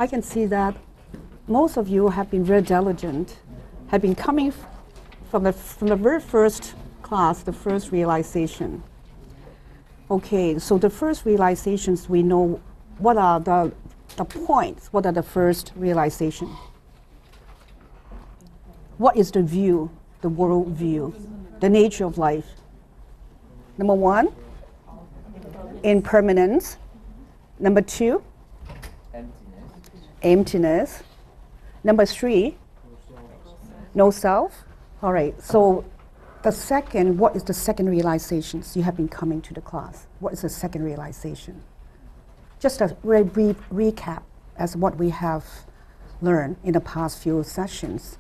I can see that most of you have been very diligent, have been coming from the very first class, the first realization. Okay, so the first realizations, we know what are the points, what are the first realization. What is the view, the world view, the nature of life? Number one, impermanence. Number two, emptiness. Number three, no self. All right, so the second, what is the second realizations? You have been coming to the class. What is the second realization? Just a very brief recap as what we have learned in the past few sessions,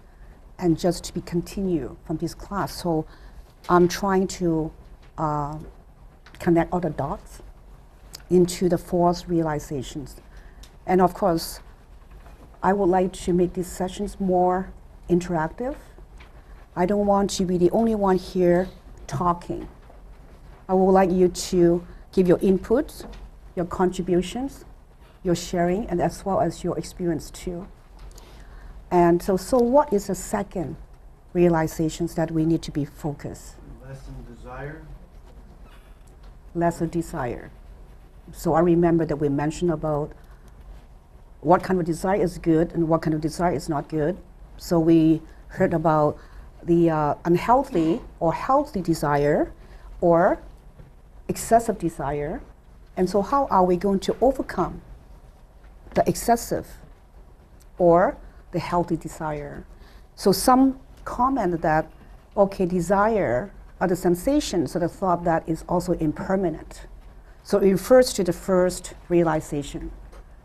and just to be continue from this class. So I'm trying to connect all the dots into the fourth realizations. And of course, I would like to make these sessions more interactive. I don't want to be the only one here talking. I would like you to give your inputs, your contributions, your sharing, and as well as your experience too. And so what is the second realizations that we need to be focused? Lesser desire. Lesser desire. So I remember that we mentioned about what kind of desire is good and what kind of desire is not good. So we heard about the unhealthy or healthy desire or excessive desire. And so how are we going to overcome the excessive or the healthy desire? So some comment that, okay, desire are the sensations or the thought that is also impermanent. So it refers to the first realization.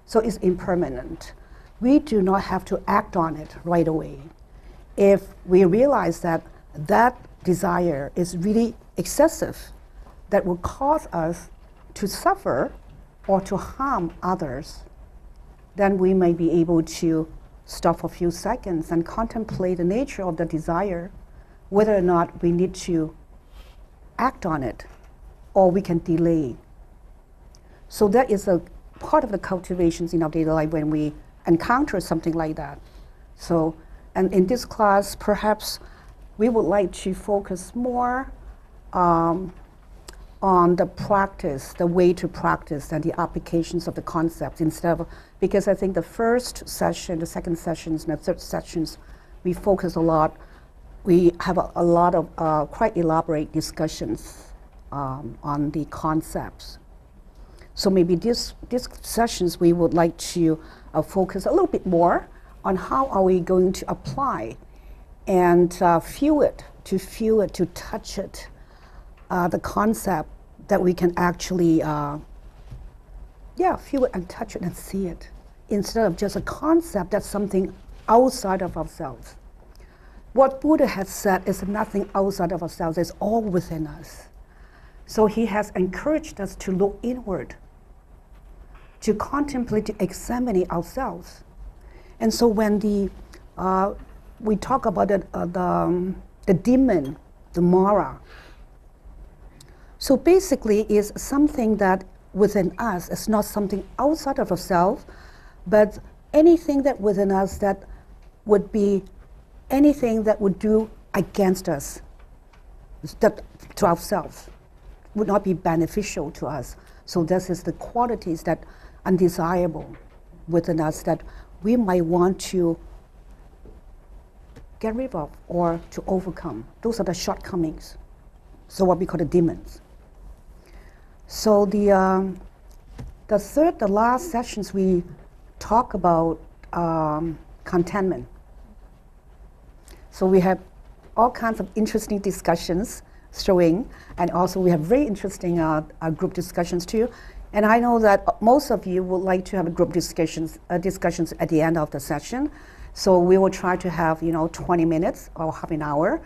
So it's impermanent. We do not have to act on it right away. If we realize that that desire is really excessive, that will cause us to suffer or to harm others, then we may be able to stop for a few seconds and contemplate the nature of the desire, whether or not we need to act on it or we can delay. So that is a part of the cultivations in our daily life when we encounter something like that. So, and in this class, perhaps we would like to focus more on the practice, the way to practice and the applications of the concepts instead of, because I think the first session, the second sessions, and the third sessions, we focus a lot, we have a lot of quite elaborate discussions on the concepts. So maybe these sessions we would like to focus a little bit more on how are we going to apply and feel it, to touch it, the concept that we can actually, feel it and touch it and see it, instead of just a concept that's something outside of ourselves. What Buddha has said is nothing outside of ourselves, it's all within us. So he has encouraged us to look inward, to contemplate, to examine ourselves. And so when we talk about the demon, the Mara, so basically it's something that within us, it's not something outside of ourselves, but anything that within us that would be anything that would do against us, that to ourselves, would not be beneficial to us. So this is the qualities that undesirable within us that we might want to get rid of or to overcome. Those are the shortcomings. So what we call the demons. So the last sessions we talk about contentment. So we have all kinds of interesting discussions showing, and also we have very interesting group discussions too. And I know that most of you would like to have group discussions at the end of the session. So we will try to have 20 minutes or half an hour,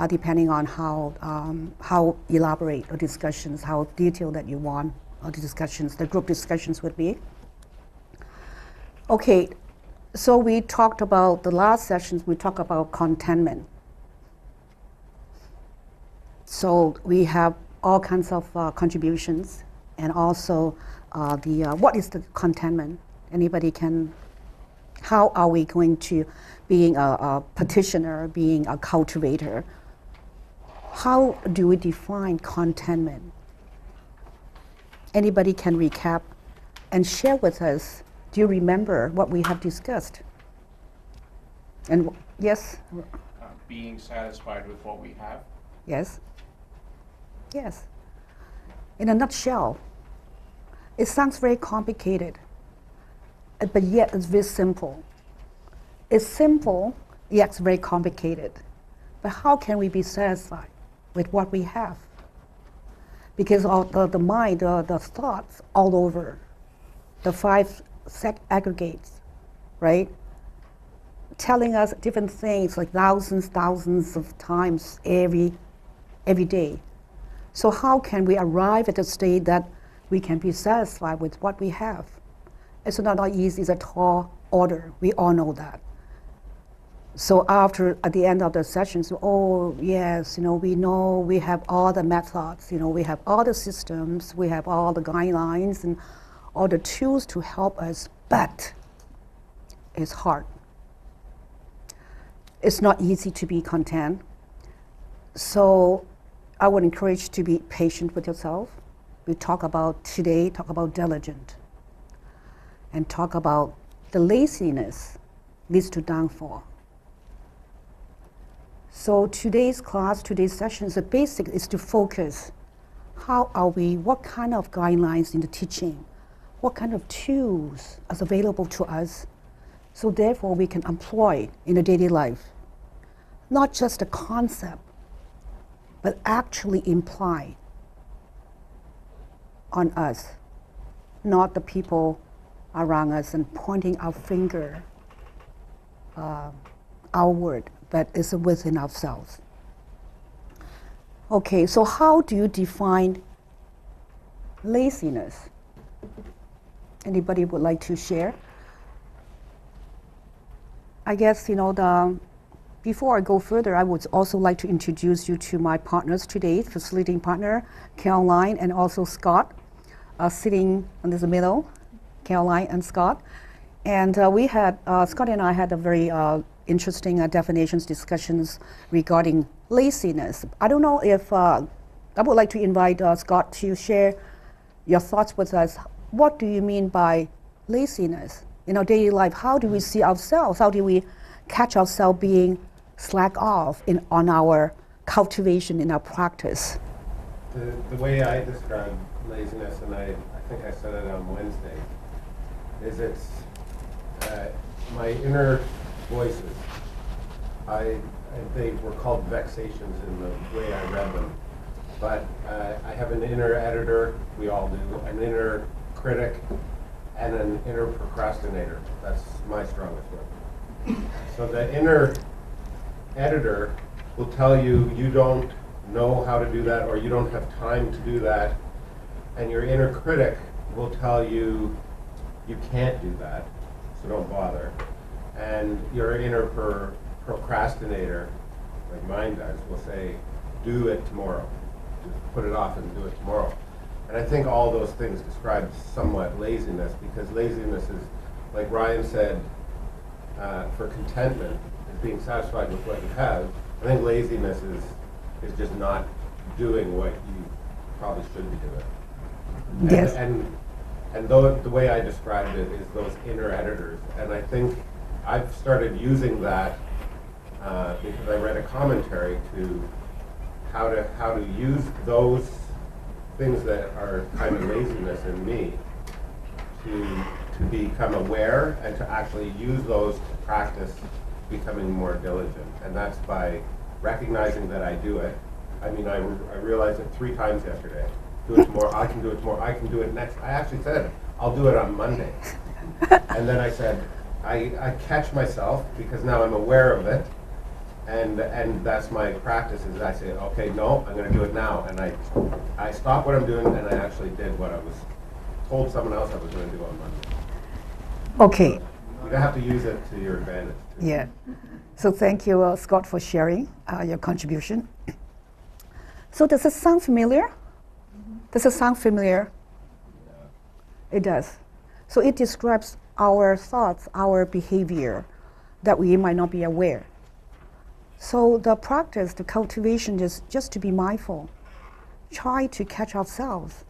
depending on how elaborate the discussions, how detailed that you want the discussions, the group discussions would be. Okay, so we talked about the last sessions. We talked about contentment. So we have all kinds of contributions, and also what is the contentment? Anybody can How are we going to, being a petitioner, being a cultivator, how do we define contentment? Anybody can recap and share with us, do you remember what we have discussed? And yes? Being satisfied with what we have. Yes. Yes. In a nutshell, it sounds very complicated, but yet it's very simple. It's simple, yet it's very complicated. But how can we be satisfied with what we have? Because all the mind, the thoughts all over, the five aggregates, right? Telling us different things like thousands of times every day. So how can we arrive at a state that we can be satisfied with what we have? It's not easy, it's a tall order. We all know that. So at the end of the sessions, oh yes, we know we have all the methods, we have all the systems, we have all the guidelines and all the tools to help us, but it's hard. It's not easy to be content. So I would encourage you to be patient with yourself. We talk about diligent, and talk about the laziness leads to downfall. So today's class, today's session, the basic is to focus. What kind of guidelines in the teaching, what kind of tools are available to us, so therefore we can employ in the daily life. Not just a concept, but actually imply on us, not the people around us and pointing our finger outward, but it's within ourselves. Okay, so how do you define laziness? Anybody would like to share? I guess, before I go further, I would also like to introduce you to my partners today, facilitating partner, Caroline and also Scott, sitting in the middle, Caroline and Scott. And Scott and I had a very interesting definitions, discussions regarding laziness. I don't know if, I would like to invite Scott to share your thoughts with us. What do you mean by laziness? In our daily life, how do we see ourselves? How do we catch ourselves being slack off on our cultivation, in our practice? The way I describe laziness, and I think I said it on Wednesday, is it's my inner voices. They were called vexations in the way I read them. But I have an inner editor, we all do, an inner critic, and an inner procrastinator. That's my strongest one. So the inner editor will tell you you don't know how to do that, or you don't have time to do that. And your inner critic will tell you you can't do that, so don't bother. And your inner procrastinator, like mine does, will say, do it tomorrow. Just put it off and do it tomorrow. And I think all those things describe somewhat laziness, because laziness is, like Ryan said, for contentment, is being satisfied with what you have. I think laziness is just not doing what you probably should be doing. Yes. And though the way I described it is those inner editors. And I think I've started using that because I read a commentary to how to use those things that are kind of laziness in me to become aware and to actually use those to practice becoming more diligent. And that's by recognizing that I do it. I mean, I realized it 3 times yesterday. Do it tomorrow, I can do it tomorrow, I can do it next. I actually said, I'll do it on Monday. And then I said, I catch myself because now I'm aware of it. And that's my practice, is I say, okay, no, I'm going to do it now. And I stop what I'm doing, and I actually did what I was told someone else I was going to do on Monday. Okay. You have to use it to your advantage, too. Yeah. So thank you, Scott, for sharing your contribution. So does it sound familiar? Does it sound familiar? Yeah. It does. So it describes our thoughts, our behavior that we might not be aware. So the practice, the cultivation is just to be mindful. Try to catch ourselves.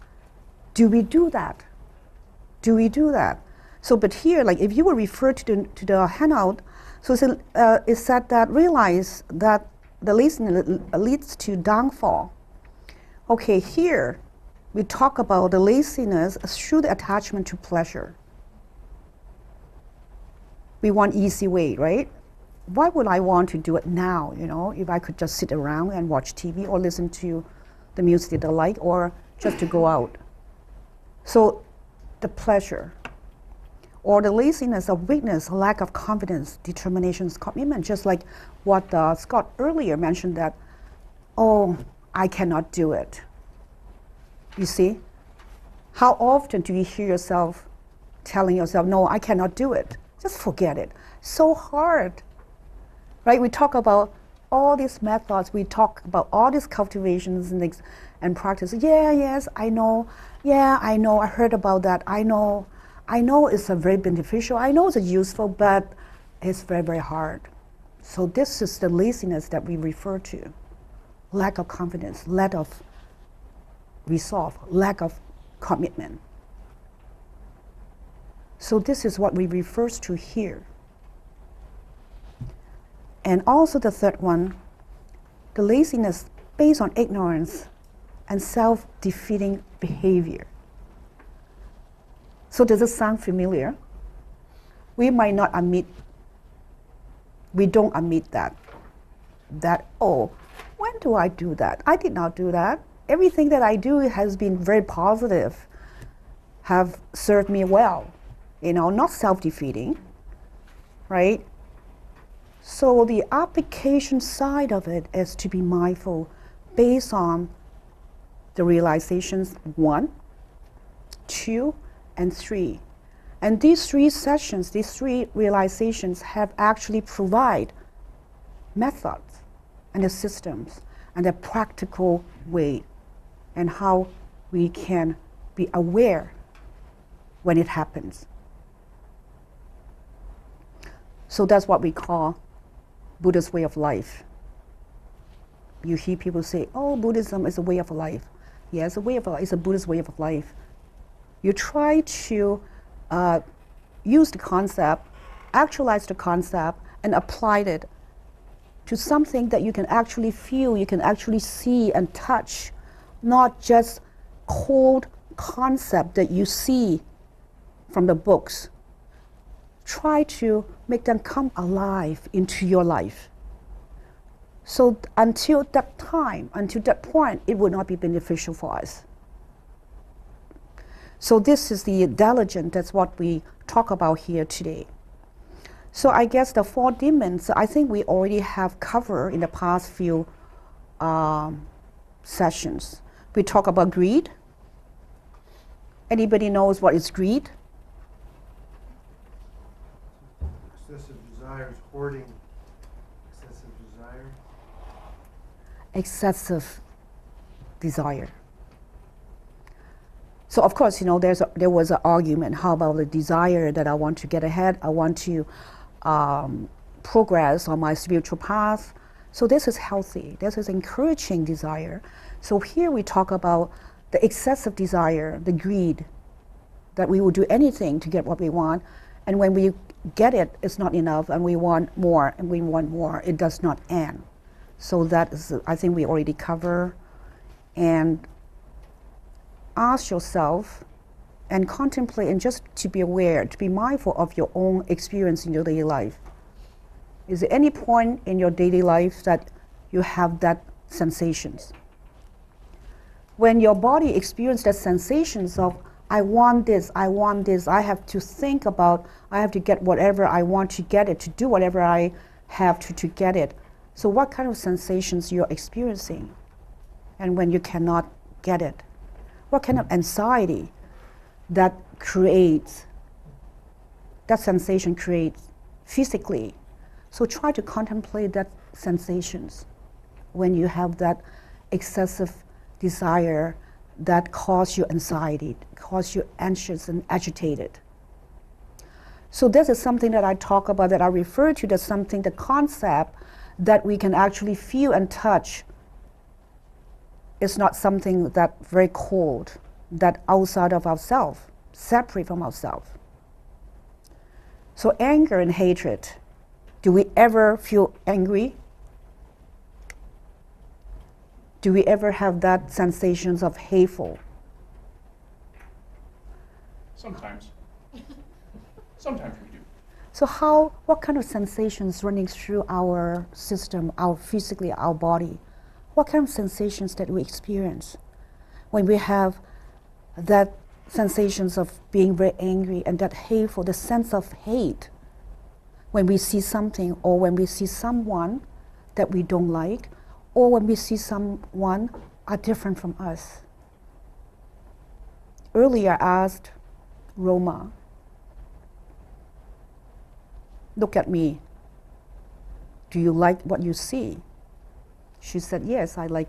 Do we do that? Do we do that? So, but here, like if you were referred to the handout, so it said that realize that the laziness leads to downfall. Okay, here we talk about the laziness through the attachment to pleasure. We want easy way, right? Why would I want to do it now, if I could just sit around and watch TV or listen to the music that I like or just to go out? So the pleasure or the laziness of weakness, lack of confidence, determination, commitment, just like what Scott earlier mentioned that, oh, I cannot do it. You see? How often do you hear yourself telling yourself, no, I cannot do it? Just forget it. So hard. Right? We talk about all these methods, we talk about all these cultivations and practices. Yes, I know. Yeah, I know. I heard about that. I know it's a very beneficial. I know it's useful, but it's very, very hard. So this is the laziness that we refer to. Lack of confidence, lack of resolve, lack of commitment. So this is what we refer to here. And also the third one, the laziness based on ignorance and self-defeating behavior. So does it sound familiar? We might not admit, we don't admit that, oh, when do I do that? I did not do that. Everything that I do has been very positive, have served me well, not self-defeating, right? So the application side of it is to be mindful based on the realizations 1, 2, and 3. And these 3 sessions, these 3 realizations have actually provide methods and the systems and the practical way and how we can be aware when it happens. So that's what we call Buddha's way of life. You hear people say, oh, Buddhism is a way of life. Yes, a way of life. It's a Buddhist way of life. You try to use the concept, actualize the concept, and apply it to something that you can actually feel, you can actually see and touch, not just cold concept that you see from the books. Try to make them come alive into your life. So until that time, until that point, it will not be beneficial for us. So this is the diligence, that's what we talk about here today. So I guess the 4 demons, I think we already have covered in the past few sessions. We talk about greed. Anybody knows what is greed? Excessive desires, hoarding, excessive desire. Excessive desire. So of course, there was an argument. How about the desire that I want to get ahead? I want to progress on my spiritual path. So this is healthy. This is encouraging desire. So here we talk about the excessive desire, the greed, that we will do anything to get what we want. And when we get it, it's not enough, and we want more, and we want more. It does not end. So that is, I think we already cover. And ask yourself and contemplate and just to be aware, to be mindful of your own experience in your daily life. Is there any point in your daily life that you have that sensations? When your body experiences that sensations of, I want this, I have to think about, I have to get whatever I want to get it, to do whatever I have to get it. So what kind of sensations you're experiencing? And when you cannot get it? What kind of anxiety that creates, that sensation creates physically? So try to contemplate that sensations when you have that excessive desire that cause you anxiety, cause you anxious and agitated. So this is something that I talk about, that I refer to as something, the concept that we can actually feel and touch is not something that very cold, that outside of ourselves, separate from ourselves. So anger and hatred, do we ever feel angry? Do we ever have that sensations of hateful? Sometimes. Sometimes we do. So what kind of sensations running through our system, physically, our body? What kind of sensations that we experience when we have that sensations of being very angry and that hateful, the sense of hate when we see something or when we see someone that we don't like, or when we see someone are different from us? Earlier I asked Roma, look at me. Do you like what you see? She said, yes, I like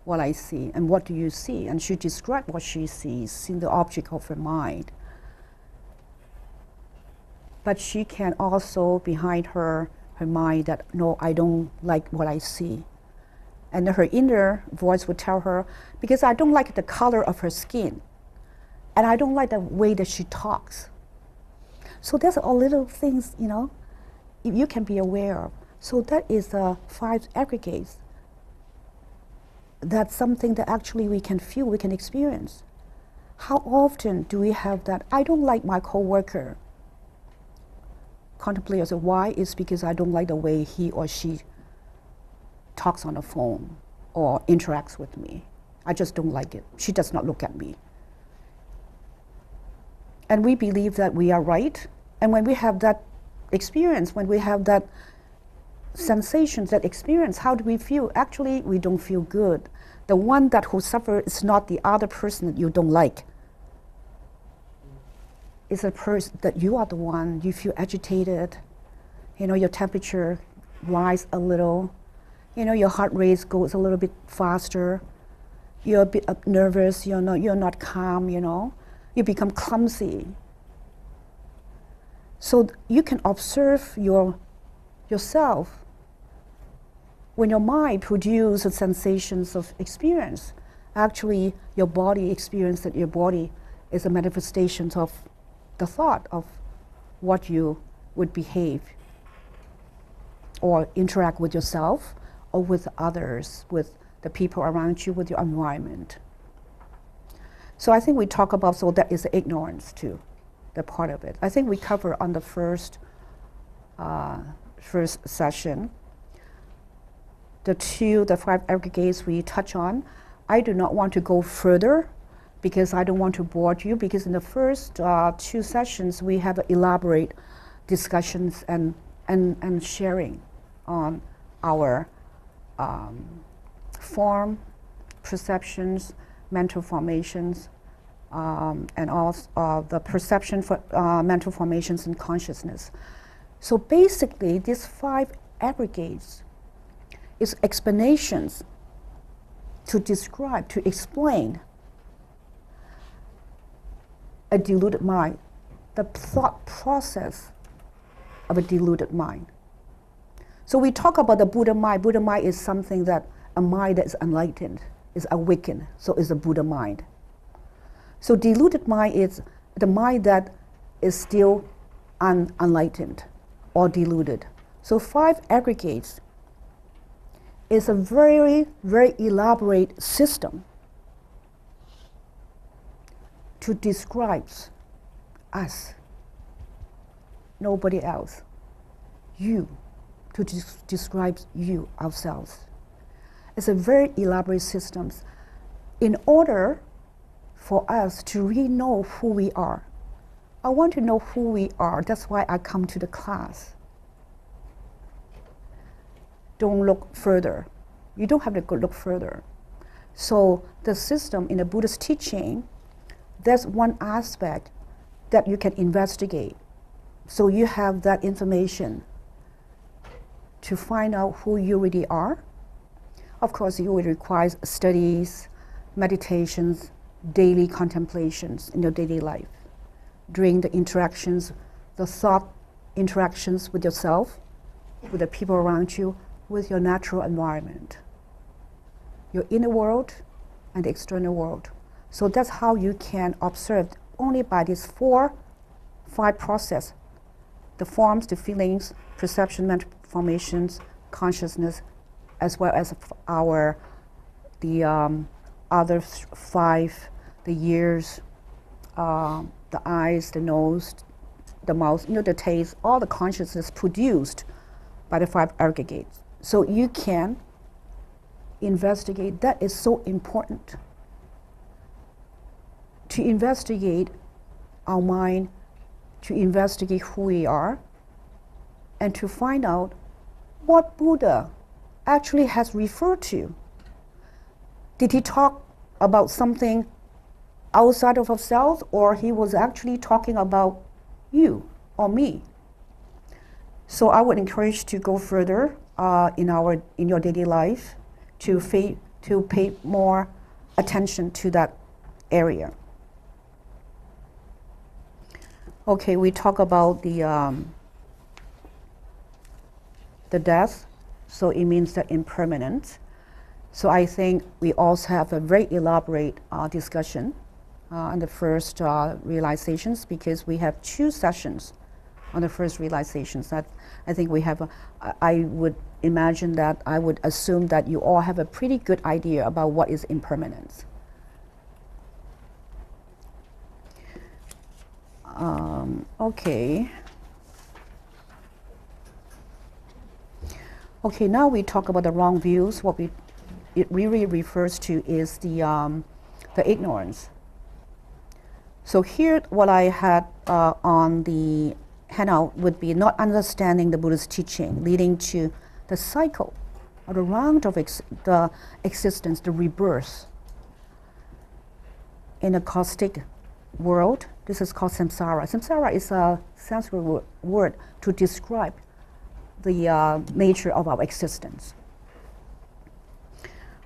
what I see. And what do you see? And she described what she sees in the object of her mind. But she can also, behind her mind, that no, I don't like what I see. And her inner voice would tell her, because I don't like the color of her skin. And I don't like the way that she talks. So there's all little things, you can be aware of. So that is the 5 aggregates. That's something that actually we can feel, we can experience. How often do we have that? I don't like my coworker. Contemplate as why? It's because I don't like the way he or she talks on the phone or interacts with me. I just don't like it. She does not look at me. And we believe that we are right. And when we have that experience, when we have that sensations, that experience, how do we feel? Actually, we don't feel good. The one who suffers is not the other person that you don't like. It's a person that you are the one, you feel agitated, your temperature rise a little, your heart rate goes a little bit faster, you're a bit nervous, you're not calm, you become clumsy. So you can observe yourself. When your mind produces sensations of experience, actually your body experience that your body is a manifestation of the thought of what you would behave or interact with yourself or with others, with the people around you, with your environment. So I think we talk about, so that is ignorance too, the part of it. I think we cover on the first session, the 5 aggregates we touch on. I do not want to go further because I don't want to bore you, because in the first 2 sessions we have elaborate discussions and sharing on our form, perceptions, mental formations, and also the perception for mental formations and consciousness. So basically these 5 aggregates is explanations to describe, to explain a deluded mind, the thought process of a deluded mind. So we talk about the Buddha mind. Buddha mind is something that, a mind that is enlightened, is awakened, so is a Buddha mind. So deluded mind is the mind that is still unenlightened or deluded. So 5 aggregates is a very, very elaborate system to describe us, nobody else, you, to describe you, ourselves. It's a very elaborate system in order for us to really know who we are. I want to know who we are. That's why I come to the class. Don't look further. You don't have to go look further. So the system in the Buddhist teaching, that's one aspect that you can investigate. So you have that information to find out who you really are. Of course, you will require studies, meditations, daily contemplations in your daily life, during the interactions, the thought interactions with yourself, with the people around you, with your natural environment, your inner world and the external world. So that's how you can observe only by these 5 process: the forms, the feelings, perception, mental formations, consciousness, as well as the other 5, the ears, the eyes, the nose, the mouth, the taste, all the consciousness produced by the 5 aggregates. So you can investigate. That is so important. To investigate our mind, to investigate who we are, and to find out what Buddha actually has referred to. Did he talk about something outside of ourselves, or he was actually talking about you or me? So I would encourage to go further in your daily life to pay more attention to that area. Okay, we talk about the death, so it means the impermanence. So I think we also have a very elaborate discussion on the first realizations, because we have 2 sessions on the first realizations. That I think we have. I would imagine that I would assume that you all have a pretty good idea about what is impermanence. Okay. Okay, now we talk about the wrong views. It really refers to is the ignorance. So here, what I had on the handout would be not understanding the Buddha's teaching, leading to the cycle or the round of the existence, the rebirth in a caustic world. This is called samsara. Samsara is a Sanskrit word to describe the nature of our existence.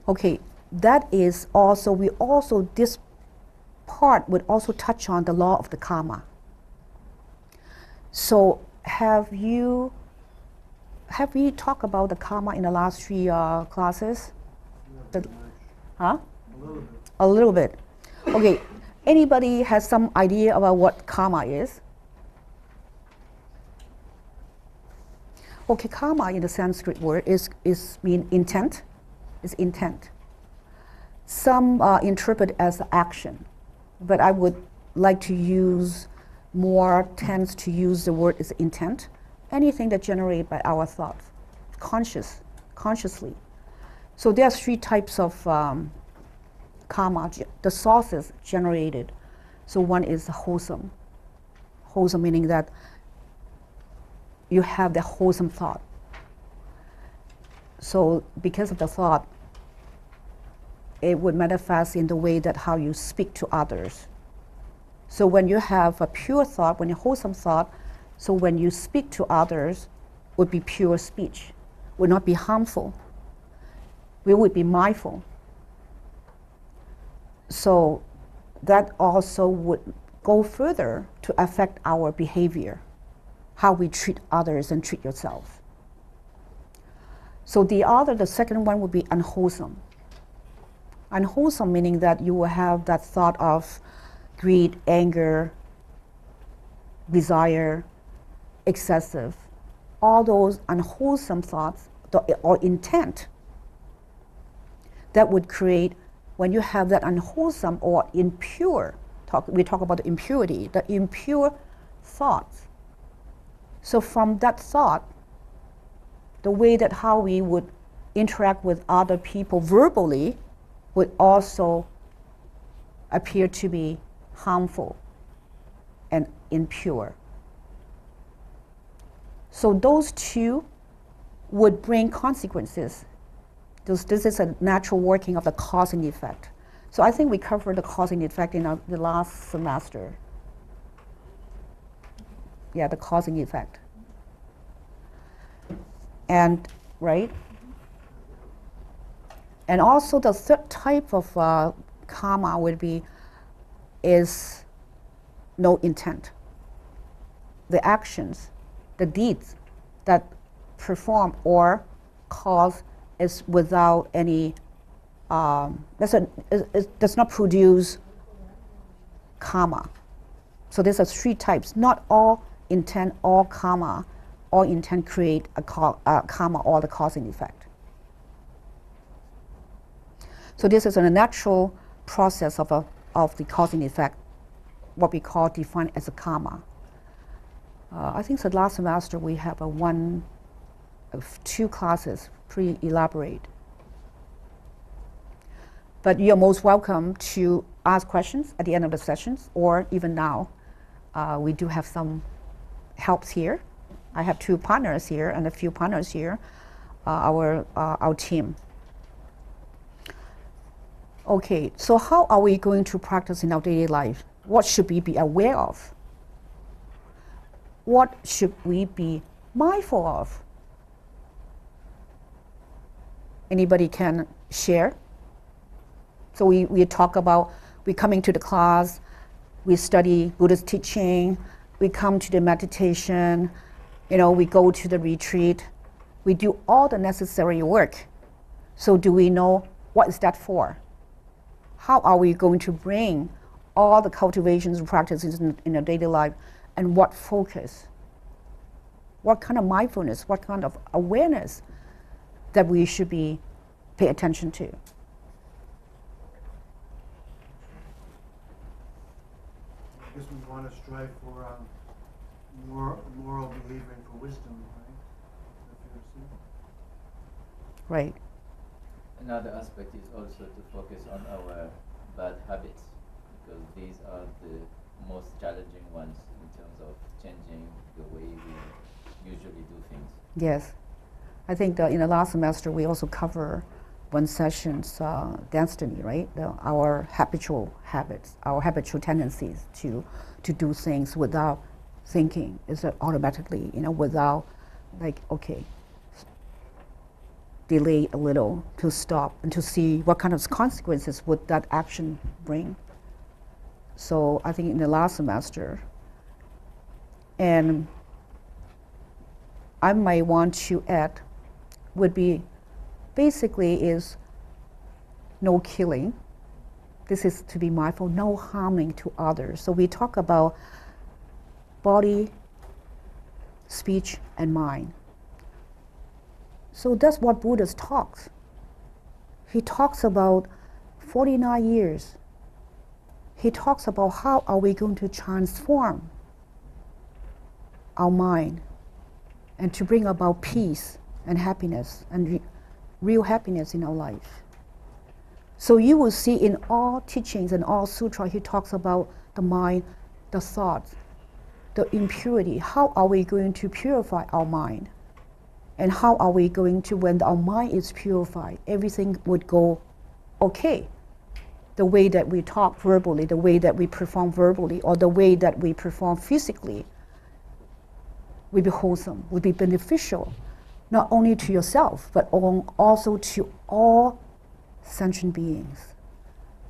Okay, that is also, this part would also touch on the law of the karma. So have we talked about the karma in the last 3 classes? Huh? A little bit. Okay, anybody has some idea about what karma is? Okay, karma in the Sanskrit word is mean intent. Is intent. Some interpret as action, but I would like to tends to use the word is intent. Anything that generated by our thoughts, consciously. So there are 3 types of karma, the sources generated. So one is wholesome. Wholesome meaning that you have the wholesome thought. So because of the thought, it would manifest in the way that how you speak to others. So when you have a pure thought, when you wholesome thought, so when you speak to others, would be pure speech, would not be harmful. We would be mindful. So that also would go further to affect our behavior, how we treat others and treat yourself. So the second one would be unwholesome. Unwholesome meaning that you will have that thought of greed, anger, desire, excessive, all those unwholesome thoughts or intent that would create, when you have that unwholesome or impure, we talk about the impurity, the impure thoughts. So from that thought, the way that how we would interact with other people verbally would also appear to be harmful and impure. So those 2 would bring consequences. This is a natural working of the cause and effect. So I think we covered the cause and effect in the last semester. Yeah, the cause and effect. And, right? And also the third type of karma is no intent. the actions, the deeds that perform or cause is without any, it does not produce karma. So there's a three types. Not all intent, all karma, all intent create a karma or the cause and effect. So this is a natural process of the cause and effect, what we call defined as a karma. I think the last semester we have two classes, pretty elaborate. But you're most welcome to ask questions at the end of the sessions, or even now. We do have some helps here. I have two partners here and a few partners here, our team. Okay, so how are we going to practice in our daily life? What should we be aware of? What should we be mindful of? Anybody can share? So we talk about, we coming to the class, we study Buddhist teaching, we come to the meditation, we go to the retreat, we do all the necessary work. So do we know what is that for? How are we going to bring all the cultivations and practices in our daily life, and what focus? What kind of mindfulness, what kind of awareness that we should pay attention to? I guess we want to strive for moral behavior and for wisdom, right? Right. Another aspect is also to focus on our bad habits, because these are the most challenging ones in terms of changing the way we usually do things. Yes. I think in the last semester we also cover one session's destiny, right? Our habitual habits, our habitual tendencies to do things without thinking, is automatically, without delay a little, to stop and to see what kind of consequences would that action bring. So I think in the last semester, and I might want to add, would be basically is no killing. This is to be mindful, no harming to others. So we talk about body, speech, and mind. So that's what Buddha talks. He talks about 49 years. He talks about how are we going to transform our mind and to bring about peace and happiness and real happiness in our life. So you will see in all teachings and all sutra, he talks about the mind, the thoughts, the impurity. How are we going to purify our mind? And how are we going to, when our mind is purified, everything would go okay. The way that we talk verbally, the way that we perform verbally, or the way that we perform physically will be wholesome, will be beneficial, not only to yourself, but also to all sentient beings,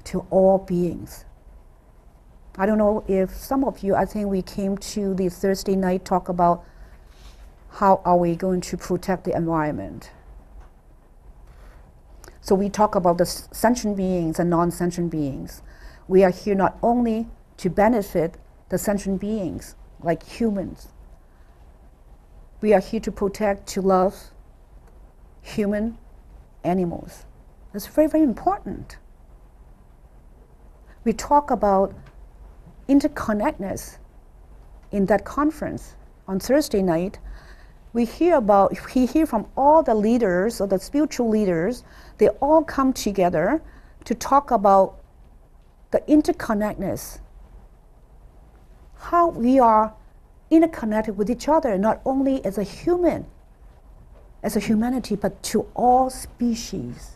to all beings. I don't know if some of you, I think we came to the Thursday night talk about how are we going to protect the environment. So we talk about the sentient beings and non-sentient beings. We are here not only to benefit the sentient beings, like humans. We are here to protect, to love human animals. That's very, very important. We talk about interconnectedness in that conference on Thursday night. We hear from all the leaders or the spiritual leaders, they all come together to talk about the interconnectedness, how we are interconnected with each other, not only as a human, as a humanity, but to all species.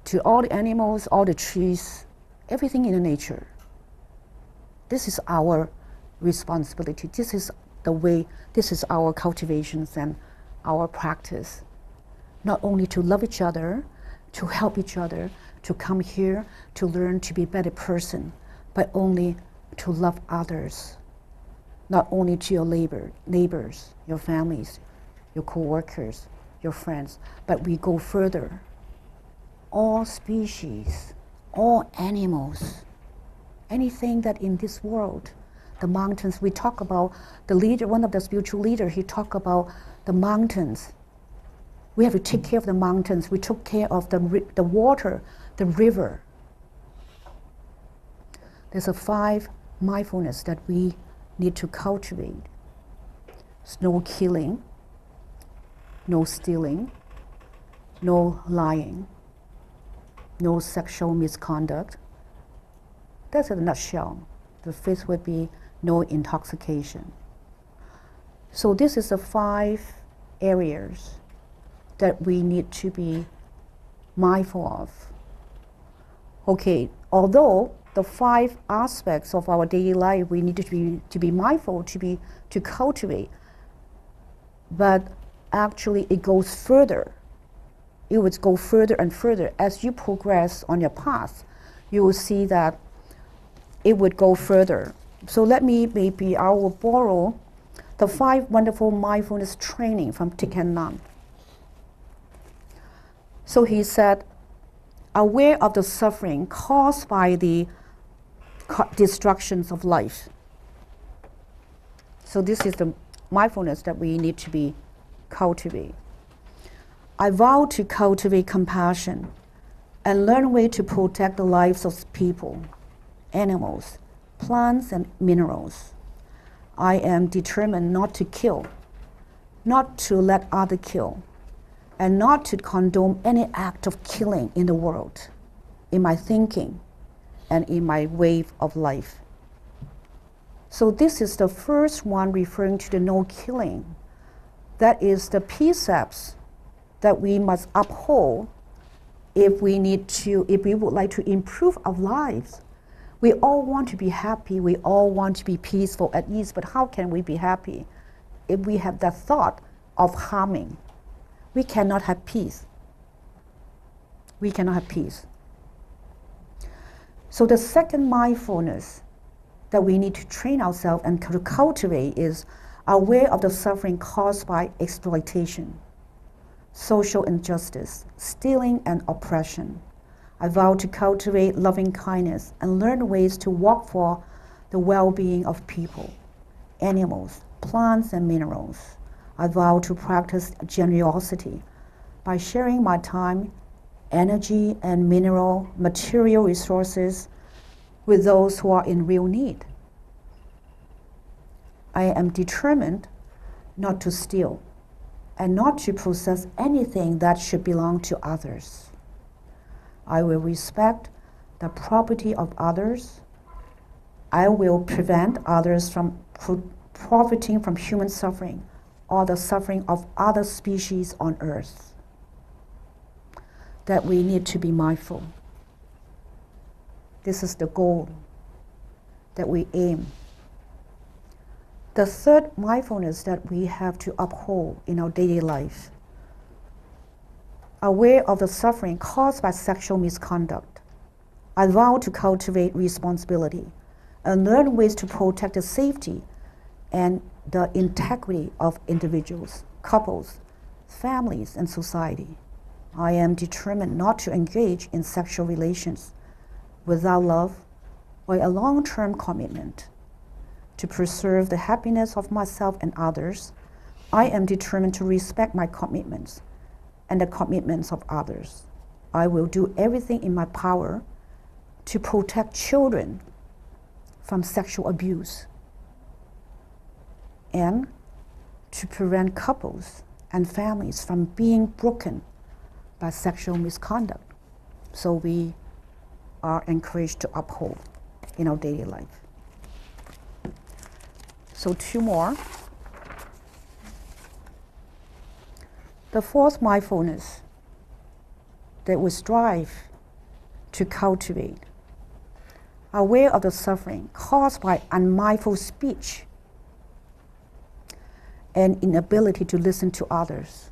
To all the animals, all the trees, everything in the nature. This is our responsibility. This is the way, this is our cultivations and our practice. Not only to love each other, to help each other, to come here to learn to be a better person, but only to love others. Not only to your neighbors, your families, your co-workers, your friends, but we go further. All species, all animals, anything that in this world, the mountains, we talk about the leader, one of the spiritual leaders, he talked about the mountains. We have to take care of the mountains. We took care of the water, the river. There's a 5 mindfulness that we need to cultivate. It's no killing, no stealing, no lying, no sexual misconduct. That's in a nutshell. The 5th would be no intoxication. So this is the 5 areas that we need to be mindful of. Okay, although the 5 aspects of our daily life we need to be mindful, to cultivate, but actually it goes further. It would go further and further. As you progress on your path, you will see that it would go further. So I will borrow the 5 wonderful mindfulness training from Thich Nhat Hanh. So he said, aware of the suffering caused by the destructions of life. So this is the mindfulness that we need to be cultivate. I vow to cultivate compassion and learn ways to protect the lives of people, animals, plants, and minerals. I am determined not to kill, not to let others kill, and not to condone any act of killing in the world, in my thinking, and in my way of life. So this is the first one referring to the no killing. That is the precepts that we must uphold if we would like to improve our lives. We all want to be happy, we all want to be peaceful, at ease, but how can we be happy if we have that thought of harming? We cannot have peace. We cannot have peace. So the second mindfulness that we need to train ourselves and to cultivate is aware of the suffering caused by exploitation, social injustice, stealing, and oppression. I vow to cultivate loving kindness and learn ways to work for the well-being of people, animals, plants, and minerals. I vow to practice generosity by sharing my time, energy, and material resources with those who are in real need. I am determined not to steal and not to possess anything that should belong to others. I will respect the property of others. I will prevent others from profiting from human suffering or the suffering of other species on earth. That we need to be mindful. This is the goal that we aim. The third mindfulness that we have to uphold in our daily life, aware of the suffering caused by sexual misconduct. I vow to cultivate responsibility and learn ways to protect the safety and the integrity of individuals, couples, families, and society. I am determined not to engage in sexual relations without love or a long-term commitment. To preserve the happiness of myself and others, I am determined to respect my commitments and the commitments of others. I will do everything in my power to protect children from sexual abuse and to prevent couples and families from being broken by sexual misconduct. So we are encouraged to uphold in our daily life. So 2 more. The fourth mindfulness that we strive to cultivate, aware of the suffering caused by unmindful speech, and inability to listen to others.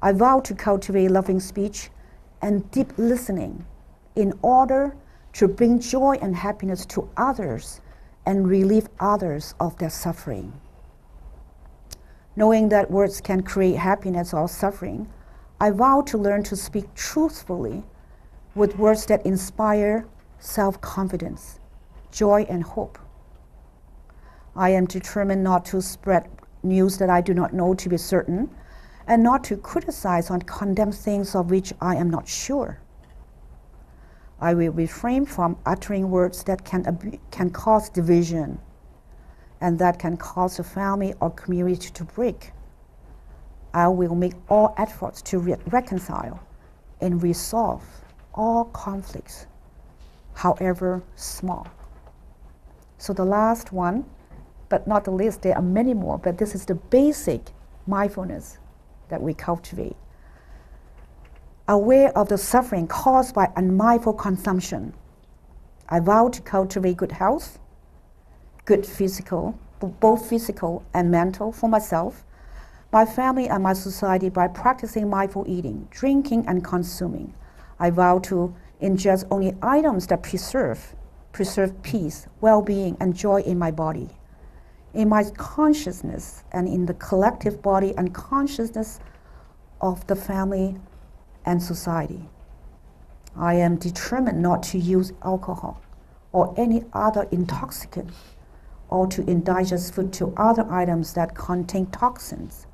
I vow to cultivate loving speech and deep listening in order to bring joy and happiness to others and relieve others of their suffering. Knowing that words can create happiness or suffering, I vow to learn to speak truthfully with words that inspire self-confidence, joy, and hope. I am determined not to spread news that I do not know to be certain, and not to criticize or condemn things of which I am not sure. I will refrain from uttering words that can cause division and that can cause a family or community to break. I will make all efforts to reconcile and resolve all conflicts, however small. So the last one, but not the least, there are many more, but this is the basic mindfulness that we cultivate. Aware of the suffering caused by unmindful consumption, I vow to cultivate good health, good physical, both physical and mental for myself, my family and my society by practicing mindful eating, drinking and consuming. I vow to ingest only items that preserve peace, well-being and joy in my body, in my consciousness and in the collective body and consciousness of the family and society. I am determined not to use alcohol or any other intoxicant or to indigest food to other items that contain toxins,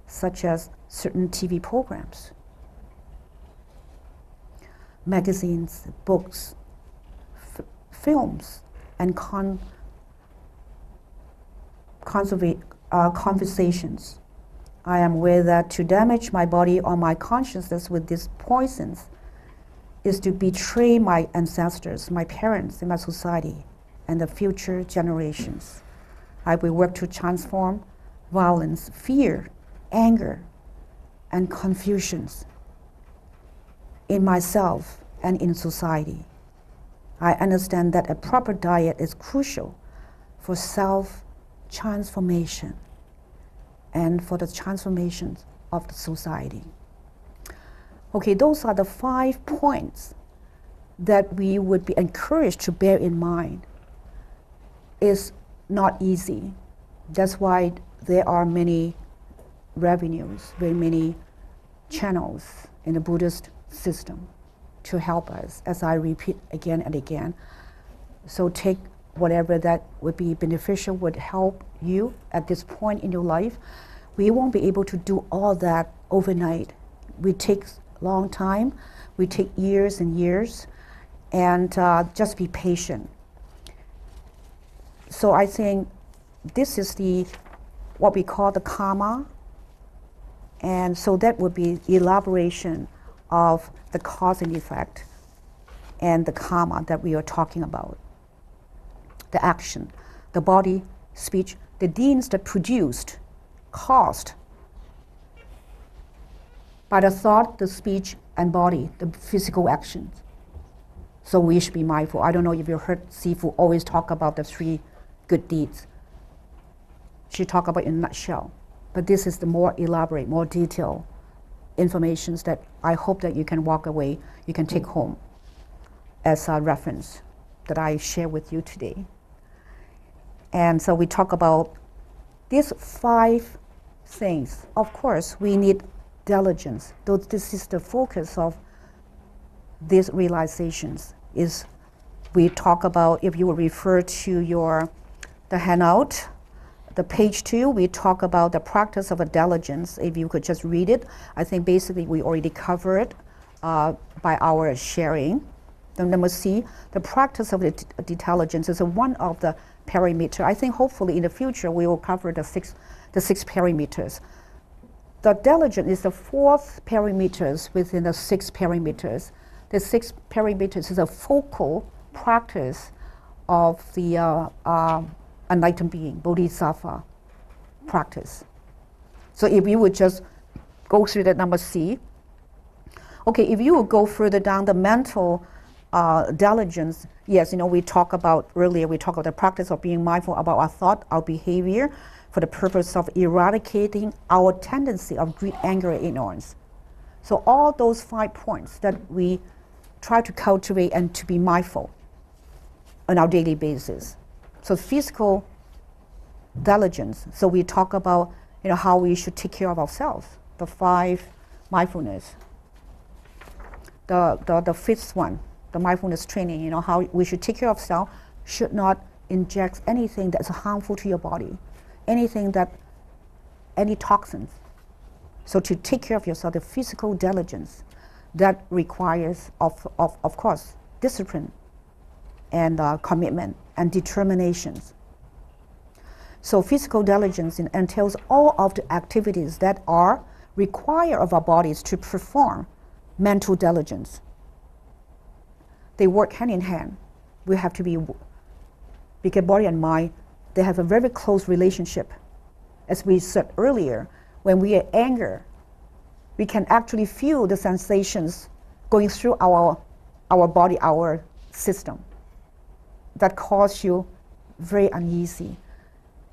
such as certain TV programs, magazines, books, films, and conversations. I am aware that to damage my body or my consciousness with these poisons is to betray my ancestors, my parents, and my society, and the future generations. I will work to transform violence, fear, anger, and confusions in myself and in society. I understand that a proper diet is crucial for self-transformation and for the transformation of the society. Okay, those are the 5 points that we would be encouraged to bear in mind. It's not easy. That's why there are many revenues, very many channels in the Buddhist system to help us, as I repeat again and again. So take whatever that would be beneficial, would help you at this point in your life. We won't be able to do all that overnight. We take long time, we take years and years, and just be patient. So I think this is what we call the karma, and so that would be elaboration of the cause and effect and the karma that we are talking about. The action, the body, speech, the deeds that produced, caused by the thought, the speech, and body, the physical actions. So we should be mindful. I don't know if you heard Sifu always talk about the 3 good deeds. She talked about it in a nutshell. But this is the more elaborate, more detailed information that I hope that you can walk away, you can take home as a reference that I share with you today. And so we talk about these 5 things. Of course, we need diligence. Though this is the focus of these realizations. Is we talk about, if you will refer to the handout, the page 2, we talk about the practice of a diligence. If you could just read it, I think basically we already cover it by our sharing. Then number C, the practice of the diligence is one of the parameters. I think hopefully in the future we will cover the six parameters. The diligence is the 4th parameters within the 6 parameters. The 6 parameters is a focal practice of the enlightened being, bodhisattva practice. So if you would just go through that number C. Okay, if you would go further down the mental diligence, yes, we talked about earlier, we talked about the practice of being mindful about our thought, our behavior, for the purpose of eradicating our tendency of greed, anger, and ignorance. So all those 5 points that we try to cultivate and to be mindful on our daily basis. So physical diligence. So we talk about how we should take care of ourselves. The 5 mindfulness. The 5th one, the mindfulness training. How we should take care of ourselves. Should not inject anything that's harmful to your body, any toxins. So to take care of yourself, the physical diligence that requires, of course, discipline and commitment and determinations. So physical diligence entails all of the activities that are required of our bodies to perform mental diligence. They work hand in hand. We have to be, because body and mind, they have a very close relationship. As we said earlier, when we are angry, we can actually feel the sensations going through our body, our system, that cause you very uneasy,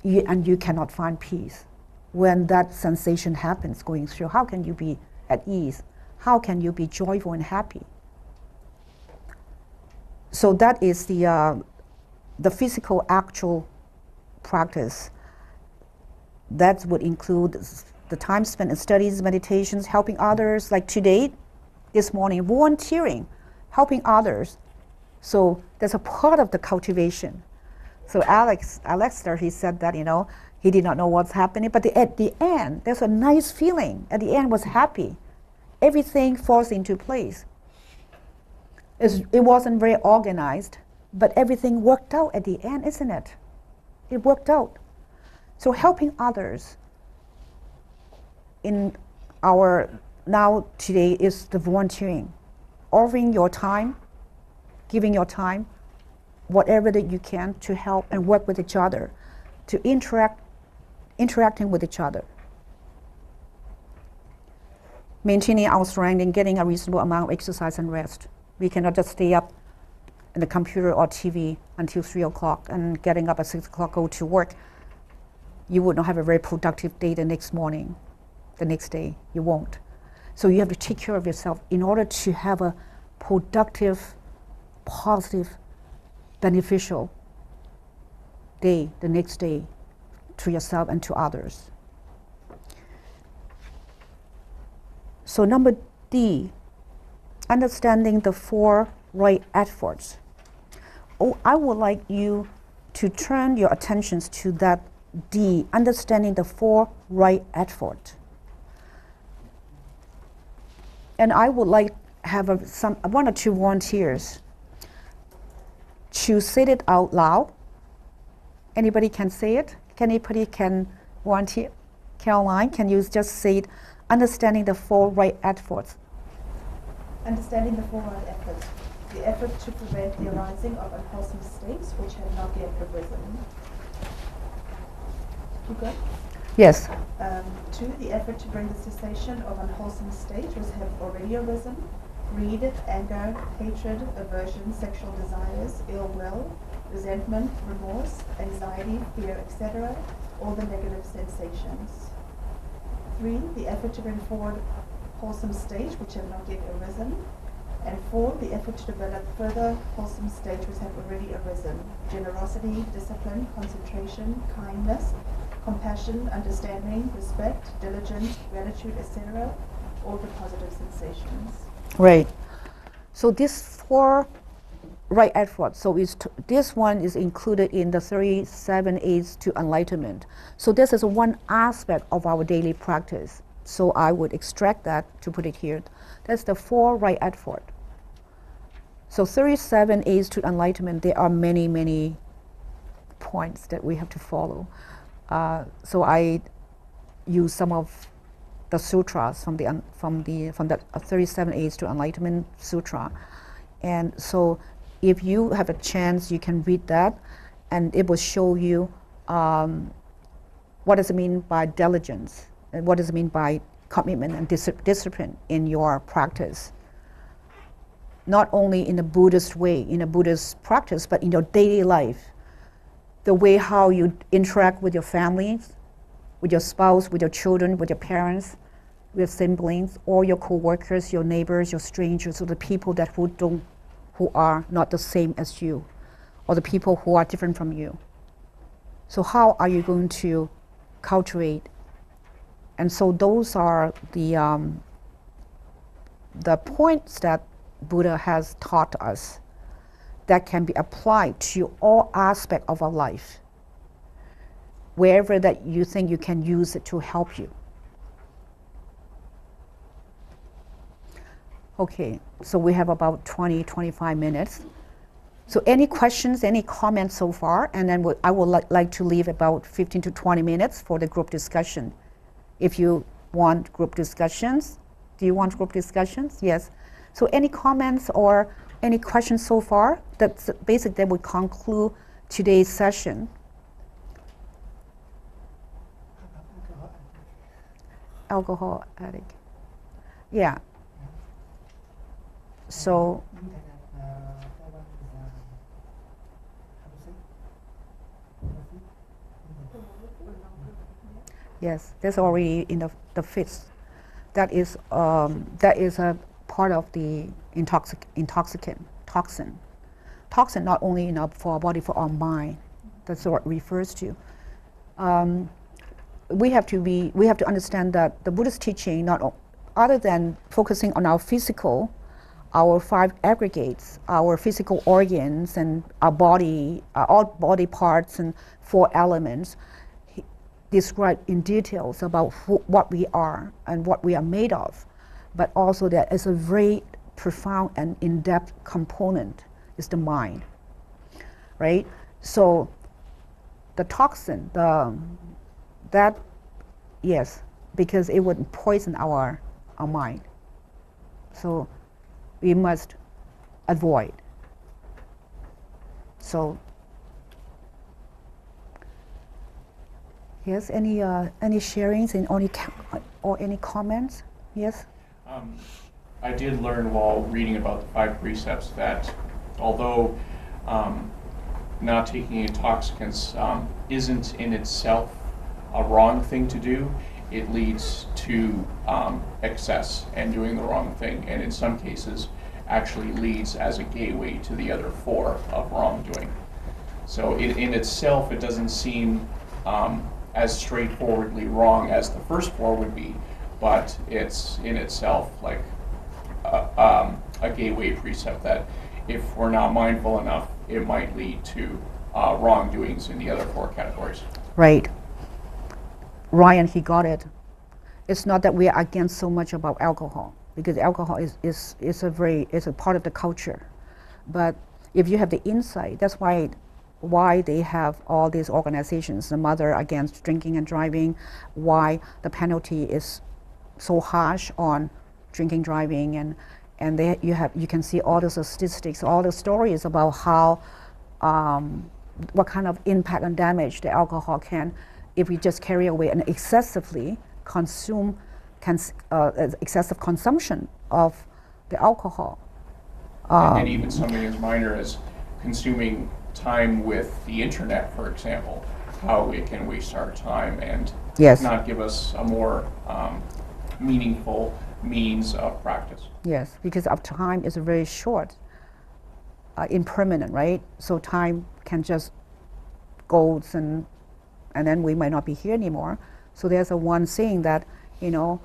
and you cannot find peace. When that sensation happens going through, how can you be at ease? How can you be joyful and happy? So that is the physical actual practice. That would include the time spent in studies, meditations, helping others, like today, this morning, volunteering, helping others. So that's a part of the cultivation. So Alexander, he said that, he did not know what's happening, but at the end, there's a nice feeling. At the end was happy. Everything falls into place. It wasn't very organized, but everything worked out at the end, isn't it? It worked out. So helping others in our now today is the volunteering, offering your time, giving your time, whatever that you can to help and work with each other, to interacting with each other. Maintaining our surrounding, getting a reasonable amount of exercise and rest. We cannot just stay up in the computer or TV until 3 o'clock and getting up at 6 o'clock, go to work. You would not have a very productive day the next morning, the next day. You won't. So you have to take care of yourself in order to have a productive, positive, beneficial day, the next day, to yourself and to others. So number D, understanding the 4 right efforts. I would like you to turn your attentions to that D, understanding the 4 right efforts. And I would like to have 1 or 2 volunteers to say it out loud. Anybody can say it? Anybody can volunteer? Caroline, can you just say it? Understanding the 4 right efforts. Understanding the 4 right efforts. The effort to prevent the arising of unwholesome states which have not yet arisen. You good? Yes. 2, the effort to bring the cessation of unwholesome states which have already arisen. Greed, anger, hatred, aversion, sexual desires, ill will, resentment, remorse, anxiety, fear, etc. All the negative sensations. 3, the effort to bring forward wholesome states which have not yet arisen. And 4, the effort to develop further wholesome states which have already arisen. Generosity, discipline, concentration, kindness, compassion, understanding, respect, diligence, gratitude, etc. All the positive sensations. Right. So these 4 right efforts, so this one is included in the 37 Aids to Enlightenment. So this is one aspect of our daily practice. So I would extract that to put it here. That's the 4 right effort. So 37 Aids to Enlightenment, there are many, many points that we have to follow. So I use some of the sutras from the 37 Aids to Enlightenment Sutra. And so if you have a chance, you can read that, and it will show you what does it mean by diligence, and what does it mean by commitment and discipline in your practice. Not only in a Buddhist way, in a Buddhist practice, but in your daily life. The way how you interact with your families, with your spouse, with your children, with your parents, with your siblings, or your co-workers, your neighbors, your strangers, or the people that who are not the same as you, or the people who are different from you. So how are you going to cultivate? And so those are the points that Buddha has taught us that can be applied to all aspects of our life, wherever that you think you can use it to help you. Okay, so we have about 20-25 minutes. So any questions, any comments so far? And then I would like to leave about 15 to 20 minutes for the group discussion. If you want group discussions. Do you want group discussions? Yes. So any comments or any questions so far? That's basically that would conclude today's session. Alcohol addict. Yeah. So yes, that's already in the fifth. That is a part of the toxin. Toxin not only enough for our body, for our mind. That's what it refers to. We have to understand that the Buddhist teaching, other than focusing on our physical, our 5 aggregates, our physical organs and our body, all body parts and 4 elements, describe in details about what we are and what we are made of. But also there is a very profound and in-depth component, is the mind, right? So the toxin, that, yes, because it would poison our mind. So we must avoid. So yes, any sharings and any comments? Yes. I did learn while reading about the 5 precepts that although not taking intoxicants isn't in itself a wrong thing to do, it leads to excess and doing the wrong thing, and in some cases actually leads as a gateway to the other 4 of wrongdoing. So in itself, it doesn't seem as straightforwardly wrong as the first 4 would be, but it's in itself like a gateway precept that if we're not mindful enough, it might lead to wrongdoings in the other 4 categories. Right. Ryan, he got it. It's not that we are against so much about alcohol, because alcohol is a part of the culture. But if you have the insight, that's why they have all these organizations, the Mother Against Drinking and Driving, why the penalty is so harsh on drinking, driving, and you can see all the statistics, all the stories about how what kind of impact and damage the alcohol can, if we just carry away and excessively consume, excessive consumption of the alcohol. And even something as minor as consuming time with the internet, for example, how it can waste our time and Yes. not give us a more meaningful means of practice. Yes, because our time is very short, impermanent, right? So time can just go and then we might not be here anymore. So there's a one saying that, the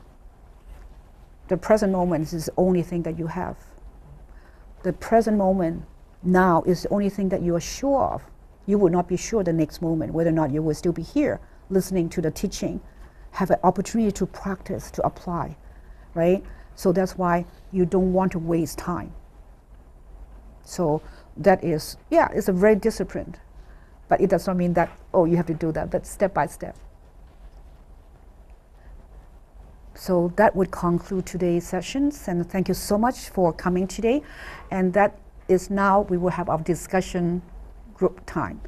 present moment is the only thing that you have. The present moment now is the only thing that you are sure of. You will not be sure the next moment whether or not you will still be here listening to the teaching, have an opportunity to practice, to apply, right? So that's why you don't want to waste time. So that is, it's a very disciplined, but it does not mean that, you have to do that. That's step by step. So that would conclude today's sessions, and thank you so much for coming today. And that is now we will have our discussion group time.